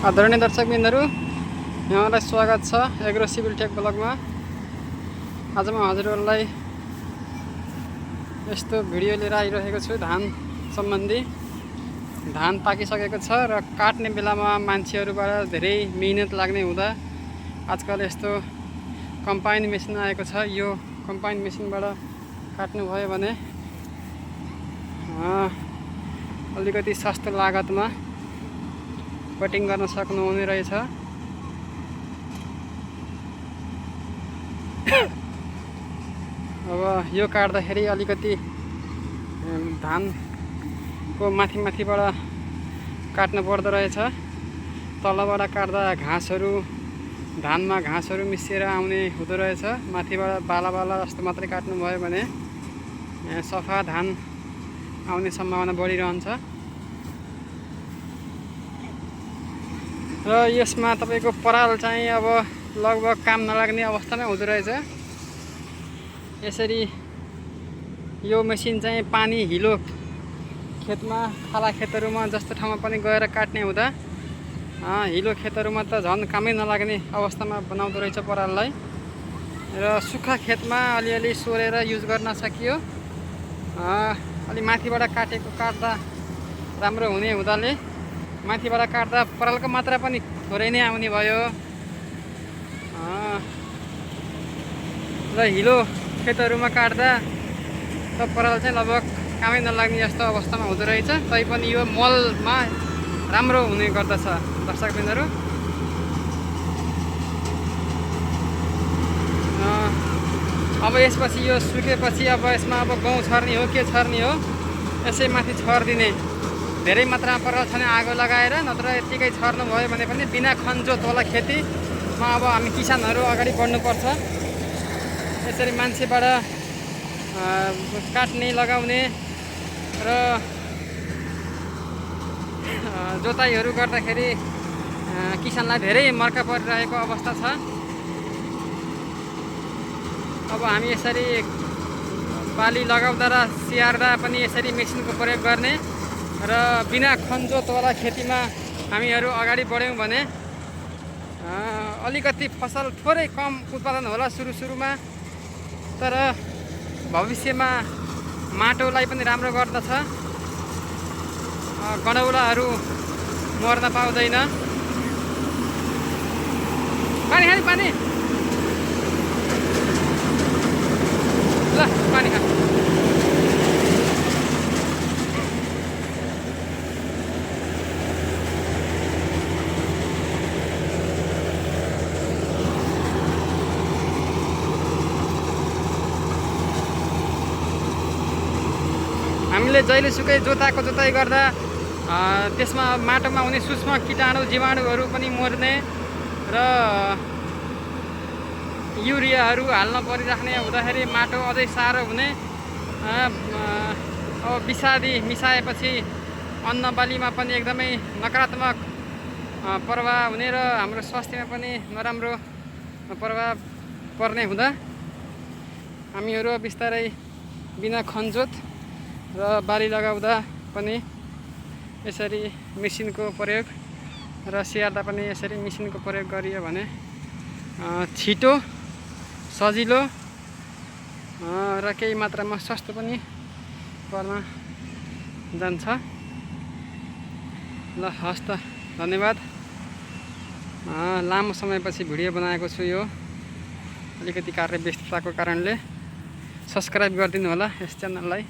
आदरणीय दर्शकबिन्दहरू, यहाँलाई स्वागत छ एग्रो सिभिल टेक ब्लगमा। आज म हजुरहरूलाई यस्तो भिडियो लिएर आइरहेको छु। धान सम्बन्धी धान पाकिसकेको छ र काट्ने बेलामा मान्छेहरूबाट धेरै मेहनत लाग्ने हुँदा आजकल यस्तो कम्बाइन मेसिन आएको छ। यो कम्बाइन मेसिनबाट काट्नुभयो भने अलिकति सस्तो लागतमा कटिङ गर्न सक्नुहुने रहेछ। अब यो काट्दाखेरि अलिकति धानको माथिबाट काट्नु पर्दो रहेछ। तलबाट काट्दा धानमा घाँसहरू मिसिएर आउने हुँदो रहेछ। माथिबाट बाला जस्तो मात्रै काट्नुभयो भने सफा धान आउने सम्भावना बढिरहन्छ। र यसमा तपाईको पराल चाहिँ अब लगभग काम नलाग्ने अवस्थामै हुँदो रहेछ। यसरी यो मेसिन चाहिँ पानी हिलो खेतमा खाला खेतहरूमा जस्तो ठाउँमा पनि गएर काट्ने हुँदा हिलो खेतहरूमा त झन् कामै नलाग्ने अवस्थामा बनाउँदो रहेछ पराललाई। र सुक्खा खेतमा अलिअलि सोरेर युज गर्न सकियो। अलि माथिबाट काट्दा राम्रो हुने हुँदाले माथिबाट काट्दा परालको मात्रा पनि थोरै नै आउने भयो। र हिलो खेतहरूमा काट्दा त पराल चाहिँ लगभग कामै नलाग्ने जस्तो अवस्थामा हुँदो रहेछ। तैपनि यो मलमा राम्रो हुने गर्दछ दर्शकबिन्दहरू। अब यसपछि यो सुकेपछि अब यसमा अब गहुँ छर्ने हो के छर्ने हो, यसै माथि छरिदिने। धेरै मात्रामा पराल छ भने आगो लगाएर, नत्र यत्तिकै छर्नु भयो भने पनि बिना खनजोत वाला खेतीमा अब हामी किसानहरू अगाडि बढ्नुपर्छ। यसरी मान्छेबाट काट्ने लगाउने र जोताइहरू गर्दाखेरि किसानलाई धेरै मर्का परिरहेको अवस्था छ। अब हामी यसरी बाली लगाउँदा र स्याहार्दा पनि यसरी मेसिनको प्रयोग गर्ने र बिना खनजोतवाला खेतीमा हामीहरू अगाडि बढ्यौँ भने अलिकति फसल थोरै कम उत्पादन होला सुरुमा, तर भविष्यमा माटोलाई पनि राम्रो गर्दछ। गडौलाहरू मर्न पाउँदैन। पानी ल पानी खा। हामीले जहिलेसुकै जोताइ गर्दा त्यसमा माटोमा हुने सूक्ष्म जीवाणुहरू पनि मर्ने र युरियाहरू हाल्न परिराख्ने हुँदाखेरि माटो अझै साह्रो हुने। अब विषादी मिसाएपछि अन्न बालीमा पनि एकदमै नकारात्मक प्रभाव हुने र हाम्रो स्वास्थ्यमा पनि नराम्रो प्रभाव पर्ने हुँदा हामीहरू बिस्तारै बिना खनजोत र बाली लगाउँदा पनि यसरी मेसिनको प्रयोग र स्याहार्दा पनि यसरी मेसिनको प्रयोग गरियो भने छिटो, सजिलो र केही मात्रामा सस्तो पनि पर्न जान्छ। ल हस् त, धन्यवाद। लामो समयपछि भिडियो बनाएको छु। यो अलिकति कार्य व्यस्तताको कारणले सब्सक्राइब गरिदिनु होला यस च्यानललाई।